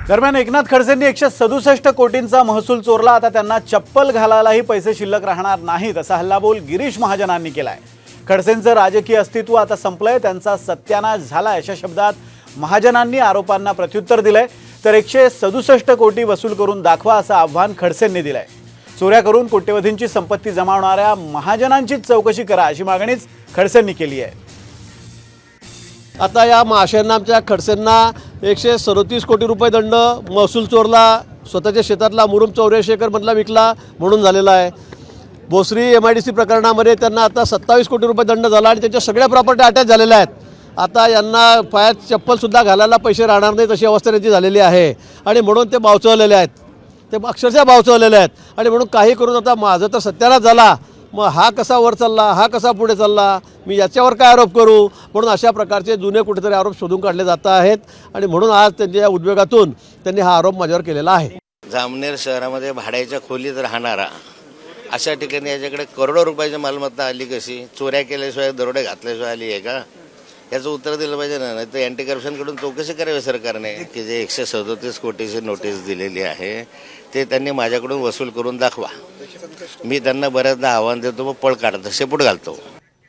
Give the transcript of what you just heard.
दरम्यान एकनाथ खडसेंनी 167 कोटींचा महसूल चोरला। आता त्यांना चप्पल घालायलाही पैसे शिल्लक राहणार नाहीत असा हल्लाबोल गिरीश महाजनांनी केलाय। खडसेंचं राजकीय अस्तित्व आता संपलंय, त्यांचा सत्यानाश झालाय अशा शब्दात महाजनांनी आरोपांना प्रत्युत्तर दिलंय। तर 167 कोटी वसूल करून दाखवा असं आव्हान खडसेंनी दिलंय। चोऱ्या करून कोट्यवधींची संपत्ती जमावणाऱ्या महाजनांची चौकशी करा अशी मागणीच खडसेंनी केली आहे। आता या महाशयांना आमच्या खडसेंना 137 कोटी रुपये दंड, महसूल चोरला, स्वतःच्या शेतातला मुरुम 84 एकर मधला विकला म्हणून झालेला आहे। भोसरी MIDC प्रकरणामध्ये त्यांना आता 27 कोटी रुपये दंड झाला आणि त्यांच्या सगळ्या प्रॉपर्टी अटॅच झालेल्या आहेत। आता यांना पायात चप्पलसुद्धा घालायला पैसे राहणार नाहीत अशी अवस्था त्यांची झालेली आहे आणि म्हणून ते बावचवलेले आहेत, ते अक्षरशः बावचवलेले आहेत आणि म्हणून काही करून आता माझं तर सत्यानाश झाला, मग हा कसा वर चालला, हा कसा पुढे चालला, मी याच्यावर काय आरोप करू, म्हणून अशा प्रकारचे जुने कुठेतरी आरोप शोधून काढले जात आहेत आणि म्हणून आज त्यांच्या या उद्वेगातून त्यांनी हा आरोप माझ्यावर केलेला आहे। जामनेर शहरामध्ये भाड्याच्या खोलीत राहणारा अशा ठिकाणी याच्याकडे करोडो रुपयाची मालमत्ता आली कशी? चोऱ्या केल्याशिवाय, दरोडे घातल्याशिवाय आली आहे का? याचं उत्तर दिलं पाहिजे ना, नाही तर अँटी करप्शनकडून चौकशी करावी सरकारने की जे 137 कोटीची नोटीस दिलेली आहे ते त्यांनी माझ्याकडून वसूल करून दाखवा। मी त्यांना बऱ्याचदा आव्हान देतो, मग पळ काढतो, शेपूट घालतो।